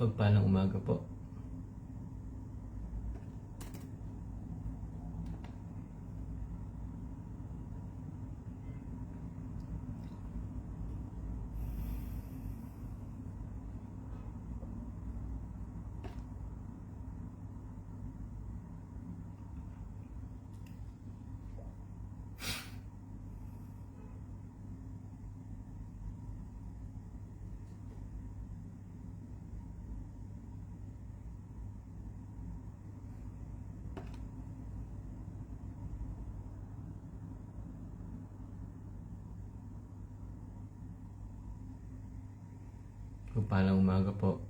Pagpalang umaga po. Pagpalang umaga po.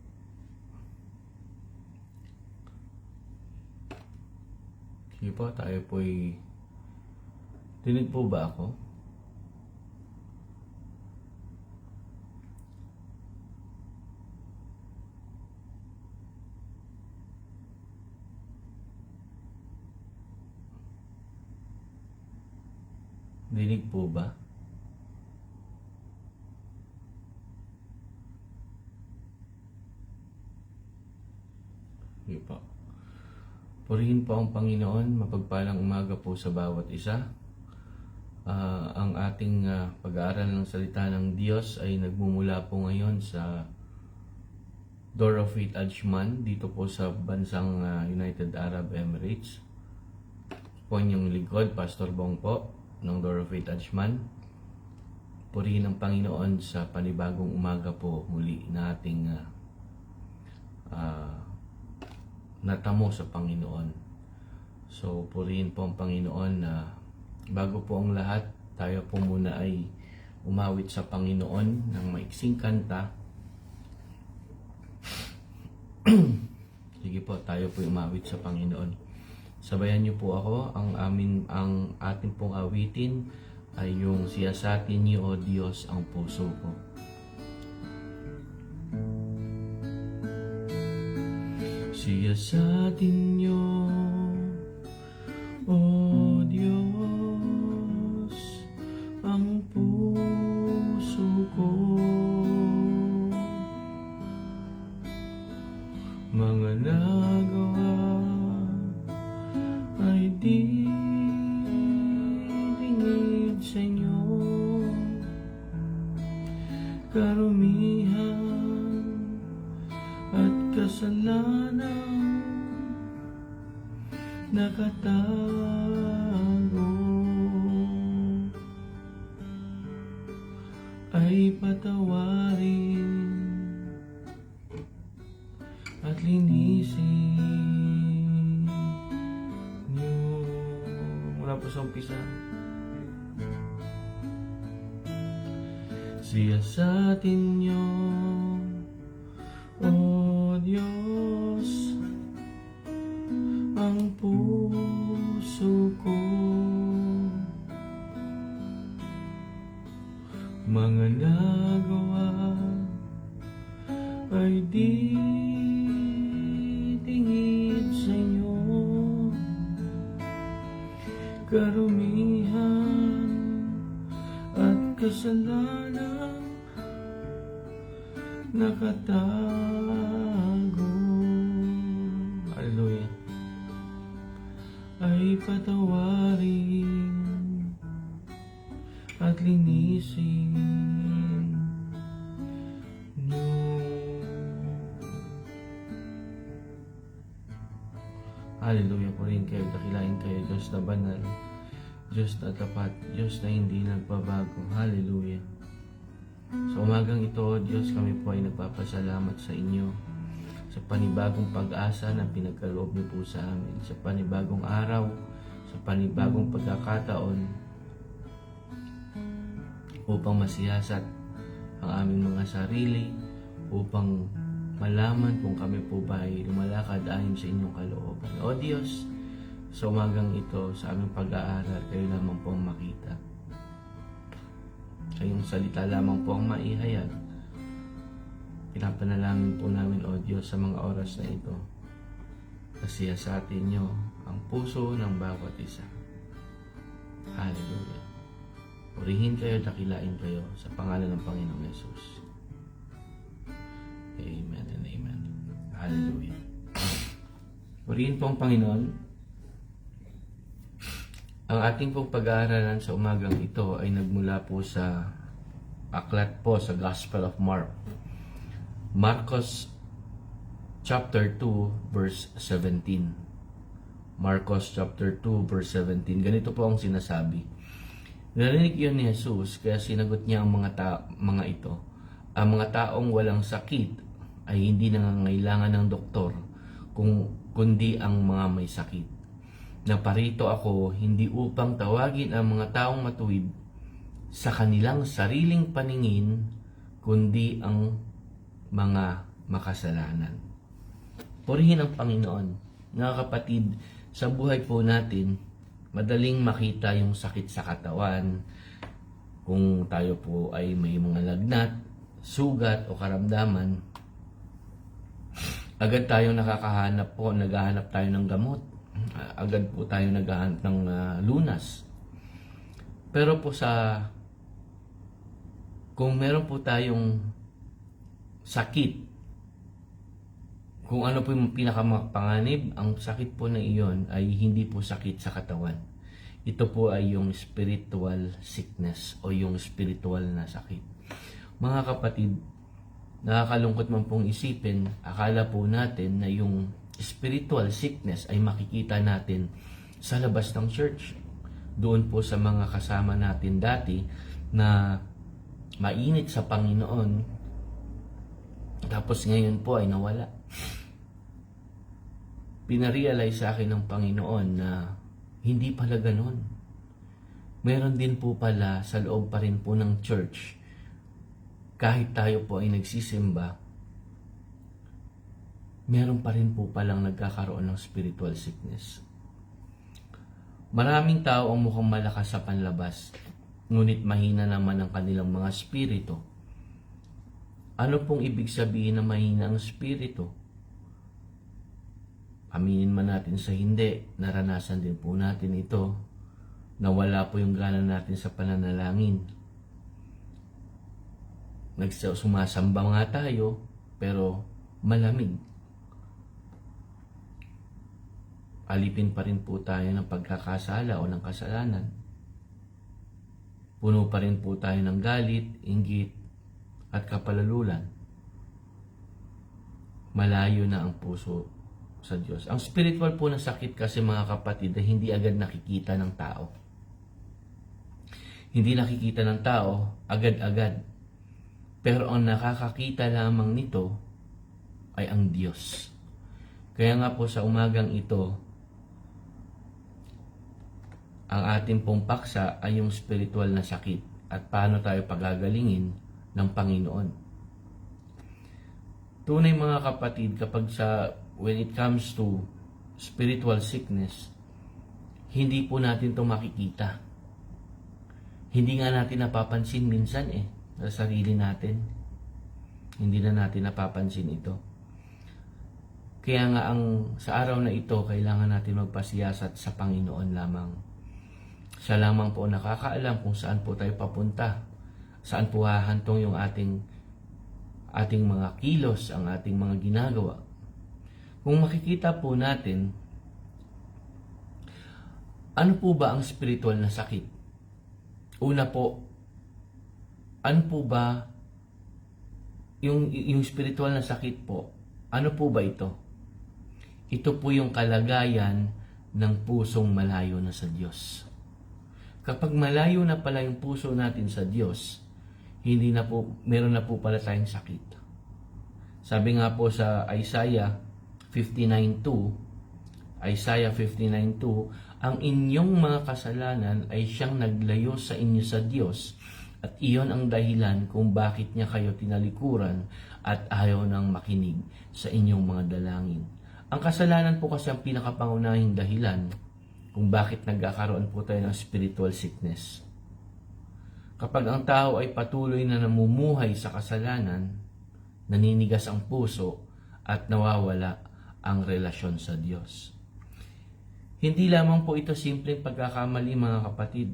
Sige po, tayo po'y... Dinig po ba ako? Dinig po ba? Sige po. Purihin po ang Panginoon, mapagpalang umaga po sa bawat isa. Ang ating pag-aaral ng salita ng Diyos ay nagmumula po ngayon sa Door of Faith Ajman, dito po sa bansang United Arab Emirates. Po inyong lingkod, Pastor Bong po, ng Door of Faith Ajman. Purihin ang Panginoon sa panibagong umaga po muli na ating natamo sa Panginoon. So, purihin po ang Panginoon na bago po ang lahat, tayo po muna ay umawit sa Panginoon ng maiksing kanta. Sige po, tayo po umawit sa Panginoon. Sabayan niyo po ako, ang ating pong awitin ay yung siyasatin niyo, O Diyos, ang puso ko. Siyasatin niyo, O Diyos, ang puso ko. Mga nagawa ay di lingid sa inyo. Karumihan at kasalanan nakatago ay patawarin at linisin niyo. Mula po sa umpisa. Siyasatin niyo, O Diyos, ang puso ko. Mga nagawa ay di tingin sa inyo. Karumihan at kasalanan nakatago, hallelujah, ay patawarin at linisin niyo. Hallelujah po rin kayo, dakilain kayo, Diyos na banal, Diyos na tapat, Diyos na hindi nagbabago. Hallelujah. Sa umagang ito, Diyos, kami po ay nagpapasalamat sa inyo sa panibagong pag-asa na pinagkaloob niyo po sa amin, sa panibagong araw, sa panibagong pagkakataon upang masiyasat ang aming mga sarili, upang malaman kung kami po ba ay lumalakad ayon sa inyong kalooban. O Diyos, sa umagang ito, sa aming pag-aaral, kayo lamang po ang makita. Kayong salita lamang po ang maihayag. Pinapanalangin po namin, O Diyos, sa mga oras na ito, na sa atin nyo ang puso ng bawat isa. Hallelujah. Purihin kayo, dakilain kayo sa pangalan ng Panginoong Yesus. Amen and amen. Hallelujah. Purihin po ang Panginoon. Ang ating pong pag-aaralan sa umagang ito ay nagmula po sa aklat po sa Gospel of Mark. Marcos chapter 2 verse 17. Marcos chapter 2 verse 17. Ganito po ang sinasabi. Narinig yun ni Jesus kaya sinagot niya ang mga ito. Ang mga taong walang sakit ay hindi nangangailangan ng doktor kundi ang mga may sakit. Naparito ako hindi upang tawagin ang mga taong matuwid sa kanilang sariling paningin, kundi ang mga makasalanan. Purihin ang Panginoon. Mga kapatid, sa buhay po natin, madaling makita yung sakit sa katawan. Kung tayo po ay may mga lagnat, sugat o karamdaman, agad tayo naghahanap tayo ng gamot. Agad po tayo naghahanap ng lunas. Pero po kung meron po tayong sakit, kung ano po yung pinakamapanganib, ang sakit po na iyon ay hindi po sakit sa katawan. Ito po ay yung spiritual sickness o yung spiritual na sakit. Mga kapatid, nakakalungkot man pong isipin, akala po natin na yung spiritual sickness ay makikita natin sa labas ng church. Doon po sa mga kasama natin dati na mainit sa Panginoon, tapos ngayon po ay nawala. Pinarealize sa akin ng Panginoon na hindi pala ganun. Meron din po pala sa loob pa rin po ng church, kahit tayo po ay nagsisimba, meron pa rin po palang nagkakaroon ng spiritual sickness. Maraming tao ang mukhang malakas sa panlabas, ngunit mahina naman ang kanilang mga spirito. Ano pong ibig sabihin na mahina ang spirito? Aminin man natin sa hindi, naranasan din po natin ito, na wala po yung gana natin sa pananalangin. Sumasamba nga tayo, pero malamig. Alipin pa rin po tayo ng pagkakasala o ng kasalanan. Puno pa rin po tayo ng galit, inggit, at kapalalulan. Malayo na ang puso sa Diyos. Ang spiritual po na sakit kasi, mga kapatid, ay hindi agad nakikita ng tao. Hindi nakikita ng tao agad-agad. Pero ang nakakakita lamang nito ay ang Diyos. Kaya nga po sa umagang ito, ang ating pong paksa ay yung spiritual na sakit at paano tayo pagagalingin ng Panginoon. Tunay, mga kapatid, when it comes to spiritual sickness, hindi po natin ito makikita. Hindi nga natin napapansin minsan sa sarili natin. Hindi na natin napapansin ito. Kaya nga sa araw na ito, kailangan natin magpasiyasat sa Panginoon lamang. Siya lamang po nakakaalam kung saan po tayo papunta. Saan po hahantong yung ating mga kilos, ang ating mga ginagawa. Kung makikita po natin, ano po ba ang spiritual na sakit? Una po, ano po ba yung spiritual na sakit po? Ano po ba ito? Ito po yung kalagayan ng pusong malayo na sa Diyos. Kapag malayo na pala yung puso natin sa Diyos, meron na po pala tayong sakit. Sabi nga po sa Isaiah 59:2, ang inyong mga kasalanan ay siyang naglayo sa inyo sa Diyos, at iyon ang dahilan kung bakit niya kayo tinalikuran at ayaw nang makinig sa inyong mga dalangin. Ang kasalanan po kasi ang pinakapangunahing dahilan kung bakit nagkakaroon po tayo ng spiritual sickness. Kapag ang tao ay patuloy na namumuhay sa kasalanan, naninigas ang puso at nawawala ang relasyon sa Diyos. Hindi lamang po ito simpleng pagkakamali, mga kapatid.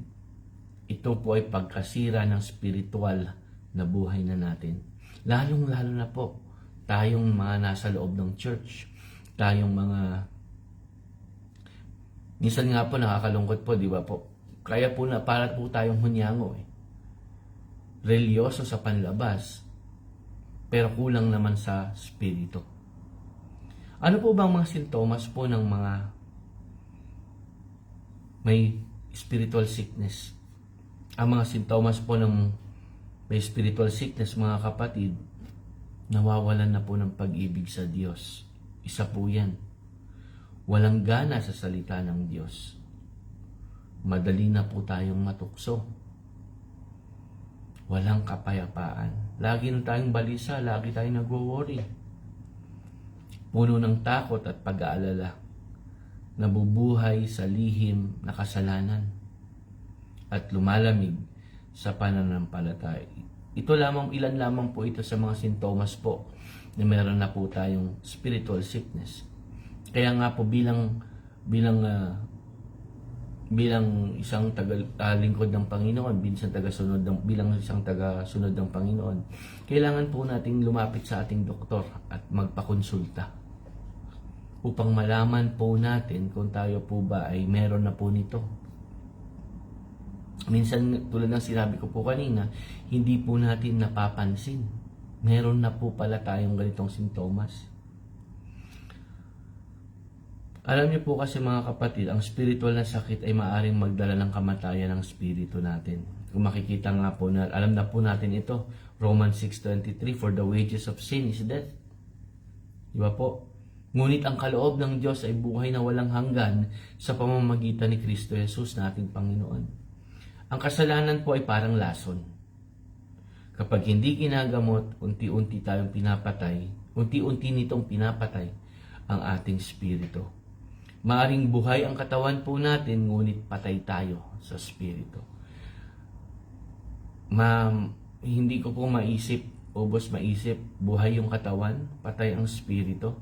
Ito po ay pagkasira ng spiritual na buhay na natin. Lalong-lalo na po tayong mga nasa loob ng church, tayong mga, minsan nga po nakakalungkot po, di ba po? Kaya po na para po tayong hunyango religyoso sa panlabas, pero kulang naman sa spirito. Ano po bang mga sintomas po ng mga may spiritual sickness? Ang mga sintomas po ng may spiritual sickness, mga kapatid, nawawalan na po ng pag-ibig sa Diyos. Isa po yan. Walang gana sa salita ng Diyos. Madali na po tayong matukso. Walang kapayapaan. Lagi na tayong balisa, lagi tayong nagwo-worry. Puno ng takot at pag-aalala. Nabubuhay sa lihim na kasalanan. At lumalamig sa pananampalataya. Ilan lamang po ito sa mga sintomas po na meron na po tayong spiritual sickness. Kaya nga po bilang isang lingkod ng Panginoon, bilang isang taga-sunod ng Panginoon, kailangan po nating lumapit sa ating doktor at magpakonsulta upang malaman po natin kung tayo po ba ay meron na po nito. Minsan, tulad ng sinabi ko po kanina, hindi po natin napapansin. Meron na po pala tayong ganitong sintomas. Alam niyo po kasi mga kapatid, ang spiritual na sakit ay maaaring magdala ng kamatayan ng spirito natin. Kung makikita nga po na, alam na po natin ito, Romans 6:23, for the wages of sin is death. Diba po? Ngunit ang kaloob ng Diyos ay buhay na walang hanggan sa pamamagitan ni Kristo Jesus na ating Panginoon. Ang kasalanan po ay parang lason. Kapag hindi ginagamot, unti-unti nitong pinapatay ang ating spirito. Maaring buhay ang katawan po natin, ngunit patay tayo sa spirito. Hindi ko po maisip, buhay yung katawan, patay ang spirito.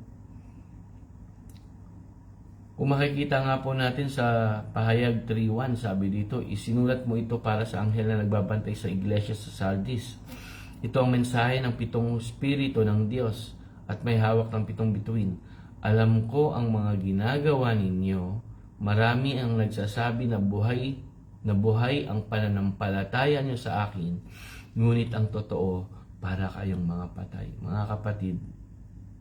Kung makikita nga po natin sa Pahayag 3:1, sabi dito, isinulat mo ito para sa anghel na nagbabantay sa iglesia sa Sardis. Ito ang mensahe ng 7 spirito ng Diyos at may hawak ng 7 bituin. Alam ko ang mga ginagawa ninyo. Marami ang nagsasabi na buhay ang pananampalataya nyo sa akin. Ngunit ang totoo, para kayong mga patay. Mga kapatid,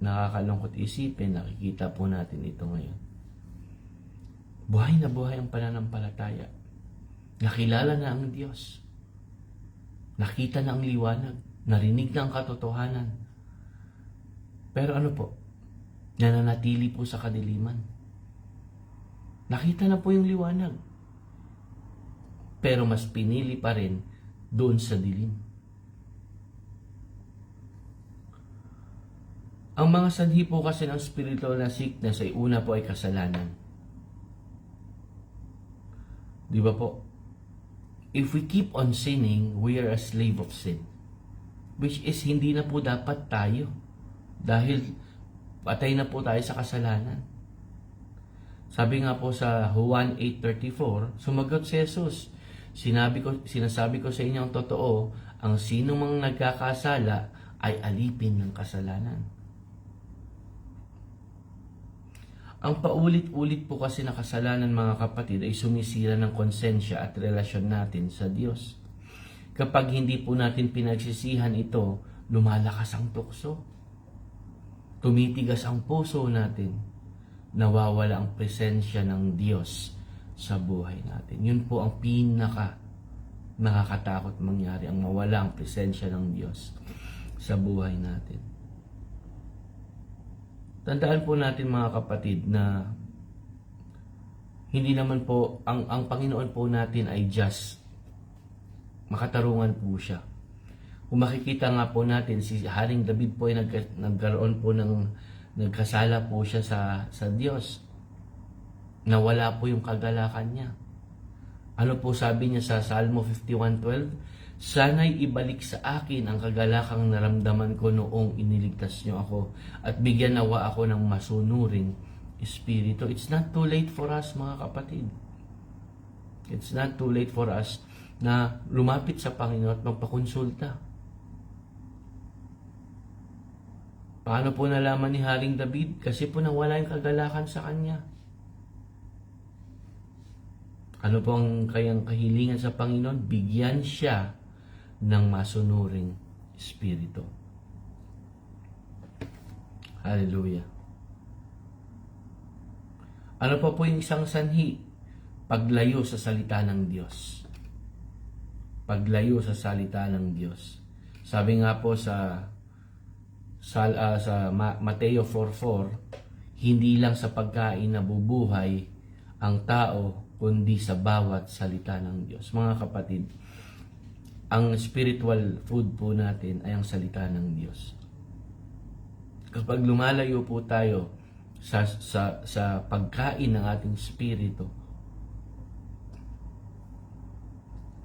nakakalungkot isipin, nakikita po natin ito ngayon. Buhay na buhay ang pananampalataya. Nakilala na ang Diyos. Nakita na ang liwanag. Narinig na ang katotohanan. Pero ano po? Nananatili po sa kadiliman. Nakita na po yung liwanag. Pero mas pinili pa rin doon sa dilim. Ang mga sanhi po kasi ng spiritual na sickness ay una po ay kasalanan. Di ba po? If we keep on sinning, we are a slave of sin. Which is hindi na po dapat tayo. Dahil patay na po tayo sa kasalanan. Sabi nga po sa Juan 8:34, sumagot si Jesus, sinasabi ko sa inyo ang totoo, ang sino mang nagkakasala ay alipin ng kasalanan. Ang paulit-ulit po kasi na kasalanan, mga kapatid, ay sumisira ng konsensya at relasyon natin sa Diyos. Kapag hindi po natin pinagsisihan ito, lumalakas ang tukso. Tumitigas ang puso natin. Nawawala ang presensya ng Diyos sa buhay natin. Yun po ang nakakatakot mangyari, ang mawala ang presensya ng Diyos sa buhay natin. Tandaan po natin, mga kapatid, na hindi naman po, ang Panginoon po natin ay just. Makatarungan po siya. Kung makikita nga po natin, si Haring David po ay nagkaroon po nagkasala po siya sa Diyos. Nawala po yung kagalakan niya. Ano po sabi niya sa Salmo 51:12? Sana'y ibalik sa akin ang kagalakang naramdaman ko noong iniligtas niyo ako at bigyan nawa ako ng masunuring espiritu. It's not too late for us, mga kapatid. It's not too late for us na lumapit sa Panginoon at magpakonsulta. Paano po nalaman ni Haring David? Kasi po nawala yung kagalakan sa kanya. Ano po ang kayang kahilingan sa Panginoon? Bigyan siya ng masunuring espiritu. Hallelujah. Ano pa po yung isang sanhi? Paglayo sa salita ng Diyos. Paglayo sa salita ng Diyos. Sabi nga po sa Mateo 4:4, hindi lang sa pagkain nabubuhay ang tao, kundi sa bawat salita ng Diyos. Mga kapatid, ang spiritual food po natin ay ang salita ng Diyos. Kapag lumalayo po tayo sa pagkain ng ating spirito,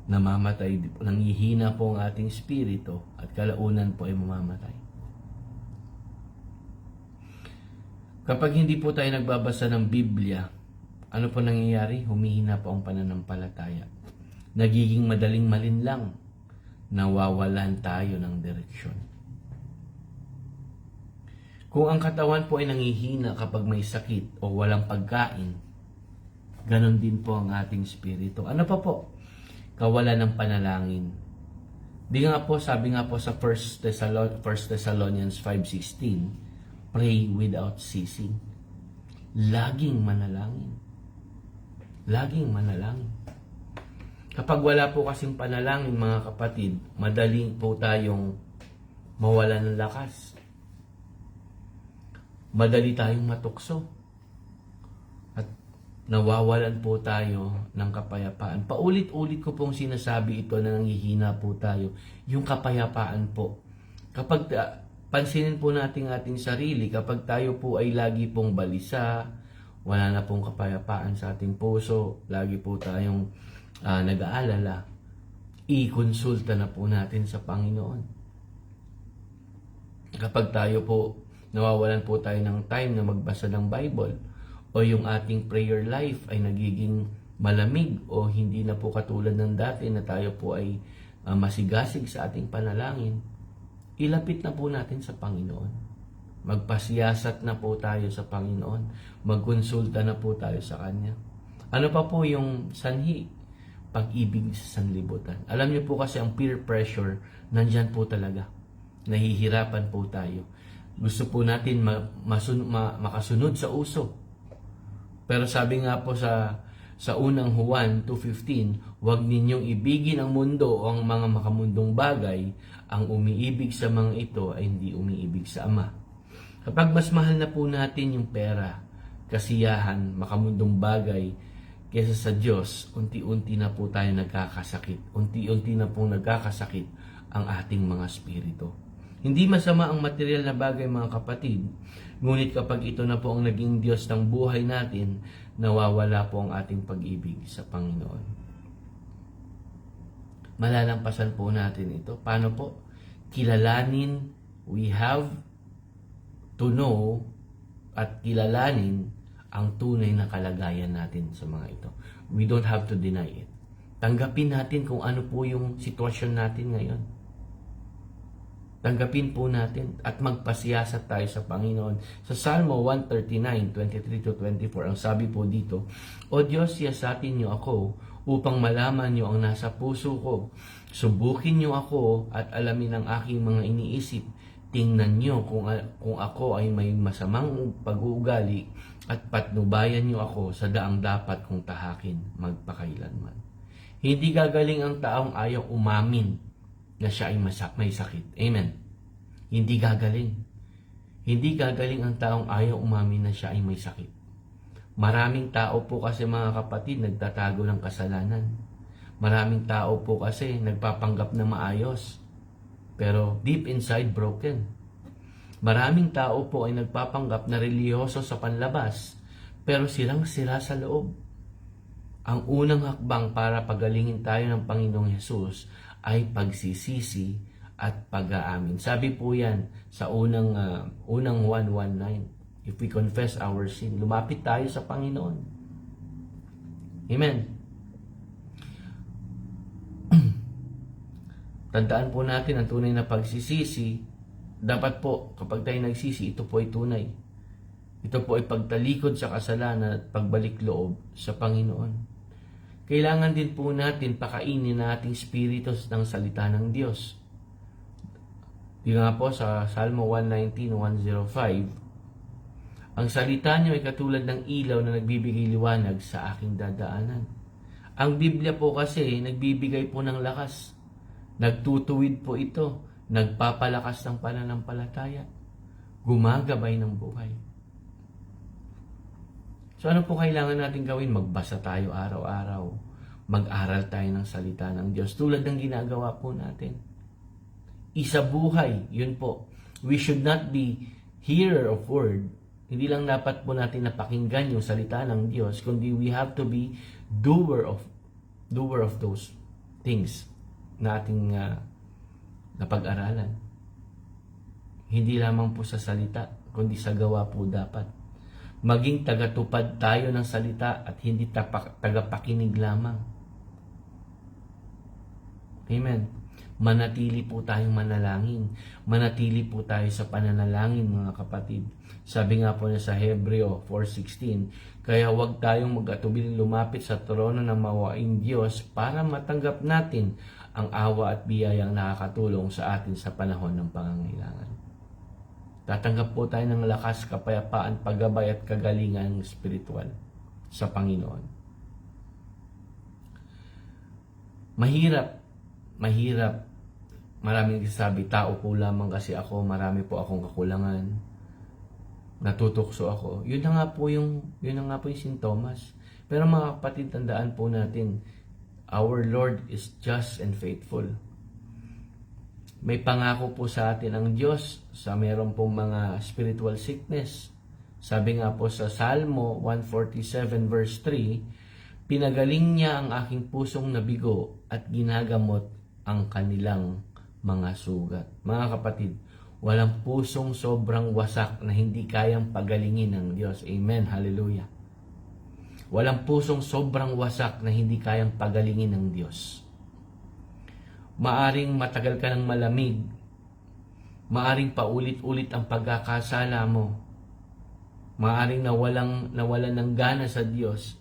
namamatay, nanghihina po ang ating spirito at kalaunan po ay mamamatay. Kapag hindi po tayo nagbabasa ng Biblia, ano po nangyayari? Humihina po ang pananampalataya. Nagiging madaling malinlang. Nawawalan tayo ng direksyon. Kung ang katawan po ay nanghihina kapag may sakit o walang pagkain, ganon din po ang ating spirito. Ano pa po? Kawalan ng panalangin. Sabi nga po sa 1 Thessalonians 5:16, pray without ceasing. Laging manalangin. Laging manalangin. Kapag wala po kasing panalangin, mga kapatid, madaling po tayong mawalan ng lakas. Madali tayong matukso. At nawawalan po tayo ng kapayapaan. Paulit-ulit ko pong sinasabi ito na nanghihina po tayo. Yung kapayapaan po. Kapag pansinin po natin ating sarili, kapag tayo po ay lagi pong balisa, wala na pong kapayapaan sa ating puso, lagi po tayong nag-aalala, i-konsulta na po natin sa Panginoon. Kapag tayo po, nawawalan po tayo ng time na magbasa ng Bible, o yung ating prayer life ay nagiging malamig o hindi na po katulad ng dati na tayo po ay masigasig sa ating panalangin, ilapit na po natin sa Panginoon. Magpasiyasat na po tayo sa Panginoon. Magkonsulta na po tayo sa Kanya. Ano pa po yung sanhi? Pag-ibig sa sanlibutan. Alam niyo po kasi ang peer pressure, nandyan po talaga. Nahihirapan po tayo. Gusto po natin makasunod sa uso. Pero sabi nga po sa unang Juan 2:15, huwag ninyong ibigin ang mundo o ang mga makamundong bagay. Ang umiibig sa mga ito ay hindi umiibig sa Ama. Kapag mas mahal na po natin yung pera, kasiyahan, makamundong bagay, kaysa sa Diyos, unti-unti na po tayo nagkakasakit. Unti-unti na pong nagkakasakit ang ating mga spirito. Hindi masama ang material na bagay, mga kapatid. Ngunit kapag ito na po ang naging Diyos ng buhay natin, nawawala po ang ating pag-ibig sa Panginoon. Malalampasan po natin ito. Paano po? Kilalanin, we have to know at kilalanin ang tunay na kalagayan natin sa mga ito. We don't have to deny it. Tanggapin natin kung ano po yung sitwasyon natin ngayon. Tanggapin po natin at magpasiyasat tayo sa Panginoon. Sa Salmo 139:23-24, ang sabi po dito, O Diyos, siyasatin niyo ako upang malaman niyo ang nasa puso ko. Subukin niyo ako at alamin ang aking mga iniisip. Tingnan niyo kung ako ay may masamang pag-uugali at patnubayan niyo ako sa daang dapat kong tahakin magpakailanman. Hindi gagaling ang taong ayaw umamin na siya ay may sakit. Amen. Hindi gagaling. Hindi gagaling ang taong ayaw umamin na siya ay may sakit. Maraming tao po kasi, mga kapatid, nagtatago ng kasalanan. Maraming tao po kasi nagpapanggap na maayos, pero deep inside broken. Maraming tao po ay nagpapanggap na reliyoso sa panlabas, pero silang-sira sa loob. Ang unang hakbang para pagalingin tayo ng Panginoong Hesus ay pagsisisi at pag-aamin. Sabi po yan sa unang 1:19. If we confess our sin, lumapit tayo sa Panginoon. Amen. Tandaan po natin ang tunay na pagsisisi dapat po, kapag tayo nagsisi, ito po ay tunay. Ito po ay pagtalikod sa kasalanan at pagbalik loob sa Panginoon. Kailangan din po natin pakainin na ating spirito ng salita ng Diyos. Di nga po sa Salmo 119:105, ang salita niyo ay katulad ng ilaw na nagbibigay liwanag sa aking dadaanan. Ang Biblia po kasi nagbibigay po ng lakas. Nagtutuwid po ito. Nagpapalakas ng pananampalataya. Gumagabay ng buhay. So ano po kailangan natin gawin? Magbasa tayo araw-araw. Mag-aral tayo ng salita ng Diyos tulad ng ginagawa po natin. Isa buhay, yun po. We should not be hearer of word. Hindi lang dapat po natin napakinggan yung salita ng Diyos, kundi we have to be doer of those things na ating napag-aralan. Hindi lamang po sa salita, kundi sa gawa po dapat. Maging tagatupad tayo ng salita at hindi tagapakinig lamang. Amen. Manatili po tayong manalangin. Manatili po tayo sa pananalangin, mga kapatid. Sabi nga po na sa Hebreo 4:16, kaya huwag tayong mag-atubiling lumapit sa trono ng mawaing Diyos para matanggap natin ang awa at biyayang nakakatulong sa atin sa panahon ng pangangailangan. Tatanggap po tayo ng lakas, kapayapaan, paggabay at kagalingan spiritual sa Panginoon. Mahirap. Maraming nagsasabi, tao po lamang kasi ako, marami po akong kakulangan. Natutukso ako. Yun na nga po yung sintomas. Pero mga kapatid, tandaan po natin, our Lord is just and faithful. May pangako po sa atin ang Diyos sa meron pong mga spiritual sickness. Sabi nga po sa Salmo 147 verse 3, pinagaling niya ang aking pusong nabigo at ginagamot ang kanilang mga sugat. Mga kapatid, walang pusong sobrang wasak na hindi kayang pagalingin ng Diyos. Amen. Hallelujah. Walang pusong sobrang wasak na hindi kayang pagalingin ng Diyos. Maaring matagal ka ng malamig. Maaring paulit-ulit ang pagkakasala mo. Maaring nawalan ng gana sa Diyos.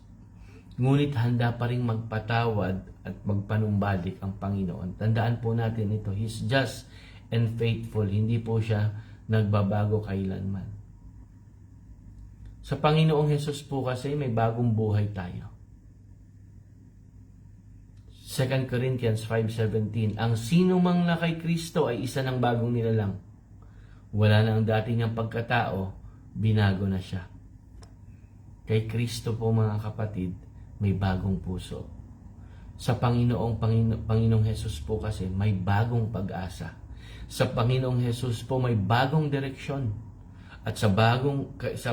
Ngunit handa pa rin magpatawad at magpanumbalik ang Panginoon. Tandaan po natin ito. He's just and faithful. Hindi po siya nagbabago kailanman. Sa Panginoong Hesus po kasi may bagong buhay tayo. 2 Corinthians 5:17, ang sino mang na kay Kristo ay isa ng bagong nilalang. Wala na ang dati niyang pagkatao, binago na siya. Kay Kristo po mga kapatid, may bagong puso. Sa Panginoong Hesus po kasi may bagong pag-asa. Sa Panginoong Hesus po may bagong direksyon. At sa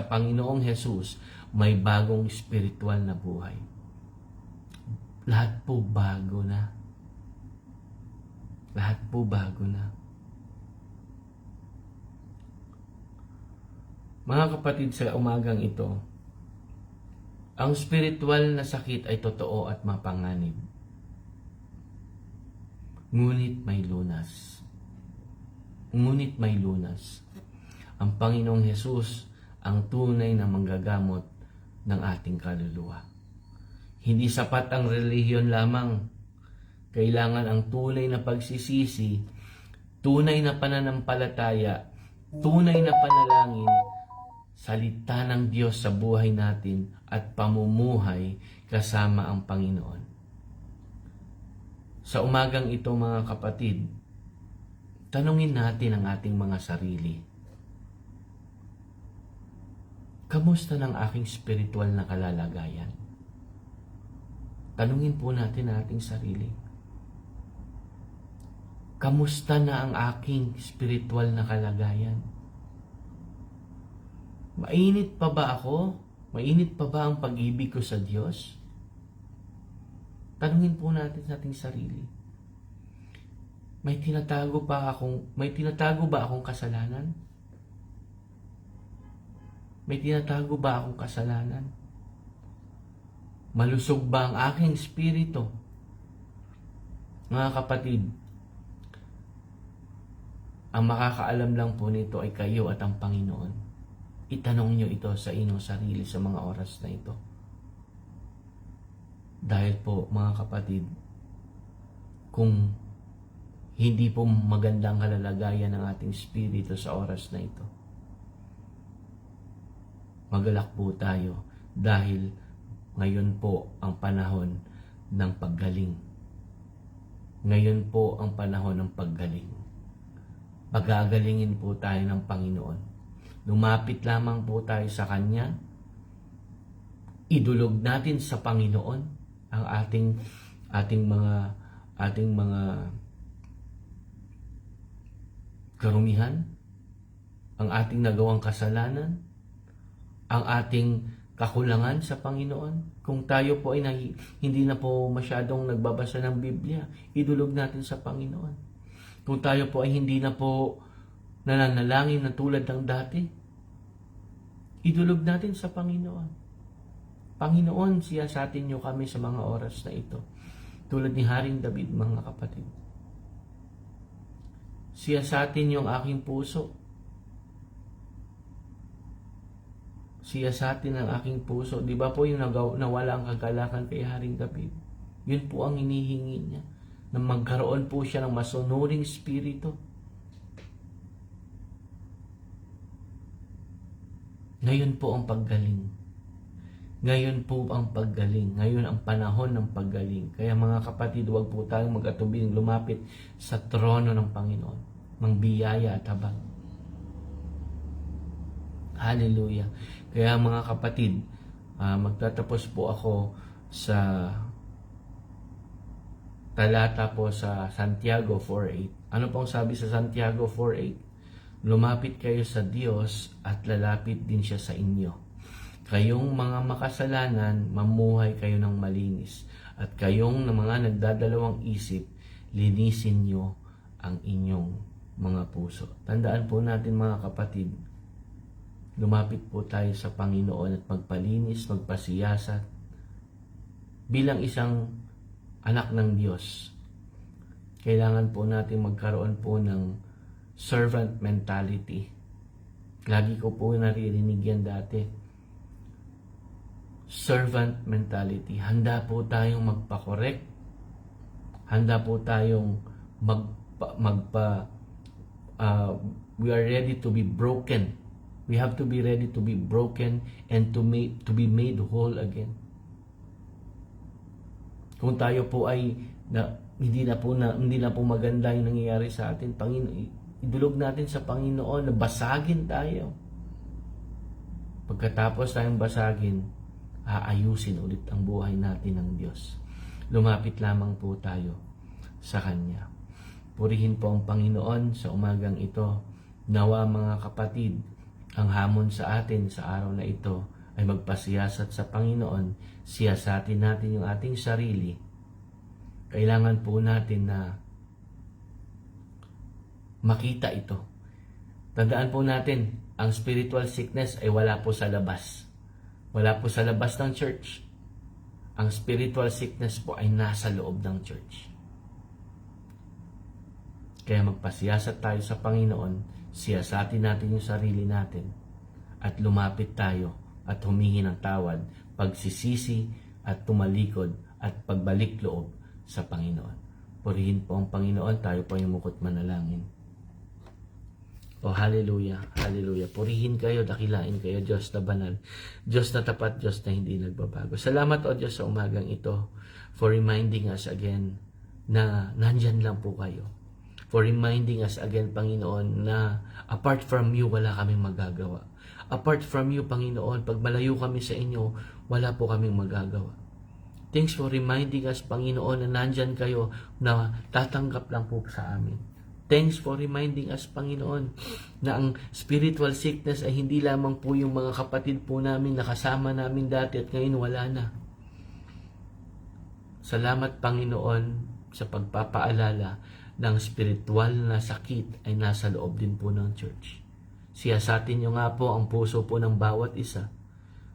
Panginoong Hesus may bagong spiritual na buhay. Lahat po bago na. Lahat po bago na. Mga kapatid, sa umagang ito, ang spiritual na sakit ay totoo at mapanganib. Ngunit may lunas. Ngunit may lunas. Ang Panginoong Hesus ang tunay na manggagamot ng ating kaluluwa. Hindi sapat ang relihiyon lamang. Kailangan ang tunay na pagsisisi, tunay na pananampalataya, tunay na panalangin, salita ng Diyos sa buhay natin at pamumuhay kasama ang Panginoon. Sa umagang ito mga kapatid, tanungin natin ang ating mga sarili. Kamusta ng aking spiritual na kalalagayan? Tanungin po natin ang ating sarili. Kamusta na ang aking spiritual na kalagayan? Mainit pa ba ako? Mainit pa ba ang pag-ibig ko sa Diyos? Tanungin po natin sa ating sarili. May tinatago ba akong kasalanan? May tinatago ba akong kasalanan? Malusog ba ang aking espiritu? Mga kapatid, Ang makakaalam lang po nito ay kayo at ang Panginoon. Itanong nyo ito sa inyong sarili sa mga oras na ito. Dahil po, mga kapatid, kung hindi po magandang kalalagayan ng ating spirito sa oras na ito, magalak po tayo dahil ngayon po ang panahon ng paggaling. Ngayon po ang panahon ng paggaling. Pagagalingin po tayo ng Panginoon. Lumapit lamang po tayo sa Kanya. Idulog natin sa Panginoon ang ating mga karumihan, ang ating nagawang kasalanan, ang ating kakulangan sa Panginoon. Kung tayo po ay hindi na po masyadong nagbabasa ng Biblia, idulog natin sa Panginoon. Kung tayo po ay hindi na po nananalangin na tulad ng dati, idulog natin sa Panginoon. Panginoon, siyasatin niyo kami sa mga oras na ito. Tulad ni Haring David, mga kapatid. Siyasatin niyo ang aking puso. Siyasatin ang aking puso. Di ba po yung nawala ang kagalakan kay Haring David? Yun po ang hinihingi niya. Na magkaroon po siya ng masunuring spirito. Ngayon po ang paggaling. Ngayon po ang paggaling. Ngayon ang panahon ng paggaling. Kaya mga kapatid, huwag po tayong mag-atubiling lumapit sa trono ng Panginoon. Mang biyaya at habag. Hallelujah. Kaya mga kapatid, magtatapos po ako sa talata po sa Santiago 4:8. Ano pong sabi sa Santiago 4:8? Lumapit kayo sa Diyos at lalapit din siya sa inyo. Kayong mga makasalanan, mamuhay kayo ng malinis. At kayong mga nagdadalawang isip, linisin nyo ang inyong mga puso. Tandaan po natin mga kapatid, lumapit po tayo sa Panginoon at magpalinis, magpasiyasat bilang isang anak ng Diyos. Kailangan po natin magkaroon po ng servant mentality. Lagi ko po naririnig yan dati. Servant mentality. Handa po tayong magpa-correct. Handa po tayong we are ready to be broken. We have to be ready to be broken and to be made whole again. Kung tayo po ay hindi na po maganda yung nangyayari sa atin, idulog natin sa Panginoon na basagin tayo. Pagkatapos tayong basagin, aayusin ulit ang buhay natin ng Diyos. Lumapit lamang po tayo sa Kanya. Purihin po ang Panginoon sa umagang ito. Nawa mga kapatid, ang hamon sa atin sa araw na ito ay magpasiyasat sa Panginoon, siyasatin natin yung ating sarili. Kailangan po natin na makita ito. Tandaan po natin, ang spiritual sickness ay wala po sa labas. Wala po sa labas ng church. Ang spiritual sickness po ay nasa loob ng church. Kaya magpasiyasat tayo sa Panginoon, siyasatin natin yung sarili natin, at lumapit tayo at humingi ng tawad, pagsisisi at tumalikod at pagbalik loob sa Panginoon. Purihin po ang Panginoon, tayo po yung mukot manalangin. O hallelujah, hallelujah. Purihin kayo, dakilain kayo, Diyos na banal, Diyos na tapat, Diyos na hindi nagbabago. Salamat o Diyos sa umagang ito for reminding us again na nandyan lang po kayo. For reminding us again, Panginoon, na apart from you, wala kaming magagawa. Apart from you, Panginoon, pag malayo kami sa inyo, wala po kaming magagawa. Thanks for reminding us, Panginoon, na nandyan kayo, na tatanggap lang po sa amin. Thanks for reminding us, Panginoon, na ang spiritual sickness ay hindi lamang po yung mga kapatid po namin na kasama namin dati at ngayon wala na. Salamat, Panginoon, sa pagpapaalala ng spiritual na sakit ay nasa loob din po ng church. Siyasatin nyo nga po ang puso po ng bawat isa.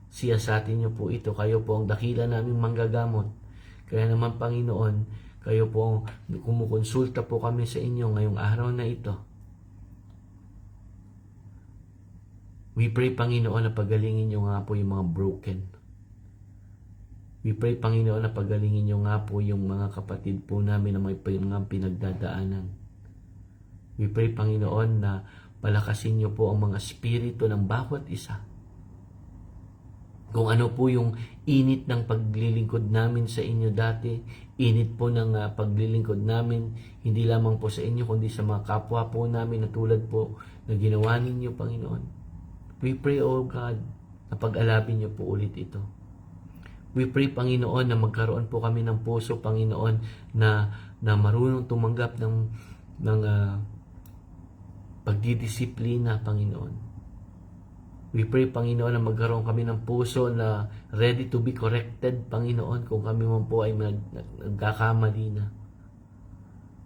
Siyasatin nyo po ito. Kayo po ang dakila naming manggagamot. Kaya naman, Panginoon, kayo po ang kumukonsulta po kami sa inyo ngayong araw na ito. We pray, Panginoon, na pagalingin niyo nga po yung mga broken. We pray, Panginoon, na pagalingin niyo nga po yung mga kapatid po namin na may mga pinagdadaanan. We pray, Panginoon, na palakasin niyo po ang mga espiritu ng bawat isa. Kung ano po yung init ng paglilingkod namin sa inyo dati, init po ng paglilingkod namin, hindi lamang po sa inyo, kundi sa mga kapwa po namin na tulad po na ginawa ninyo, Panginoon. We pray, O God, na pag-alapin niyo po ulit ito. We pray, Panginoon, na magkaroon po kami ng puso, Panginoon, na marunong tumanggap ng pagdidisiplina, Panginoon. We pray, Panginoon, na magkaroon kami ng puso na ready to be corrected, Panginoon, kung kami man po ay nagkakamali na.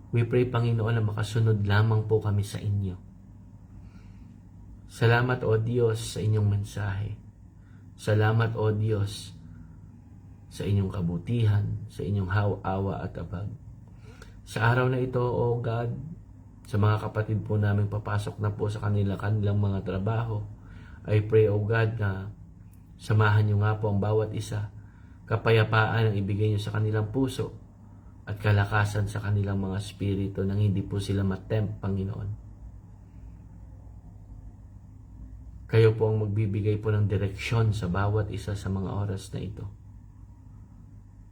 We pray, Panginoon, na makasunod lamang po kami sa inyo. Salamat, O Diyos, sa inyong mensahe. Salamat, O Diyos, sa inyong kabutihan, sa inyong awa at abag. Sa araw na ito, O God, sa mga kapatid po namin papasok na po sa kanilang mga trabaho, I pray, O God, na samahan niyo nga po ang bawat isa, kapayapaan ang ibigay niyo sa kanilang puso, at kalakasan sa kanilang mga espiritu nang hindi po sila matempt, Panginoon. Kayo po ang magbibigay po ng direksyon sa bawat isa sa mga oras na ito.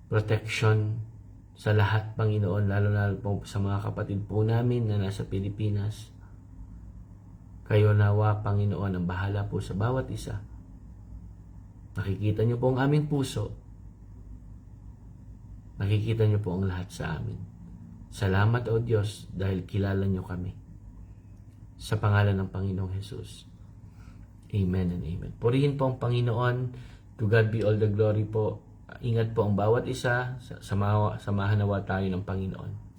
Protection sa lahat, Panginoon, lalo po sa mga kapatid po namin na nasa Pilipinas. Kayo nawa, Panginoon, ang bahala po sa bawat isa. Nakikita niyo po ang aming puso. Nakikita niyo po ang lahat sa amin. Salamat, O Diyos, dahil kilala niyo kami. Sa pangalan ng Panginoong Jesus. Amen and amen. Purihin po ang Panginoon. To God be all the glory po. Ingat po ang bawat isa. Samahan nawa tayo ng Panginoon.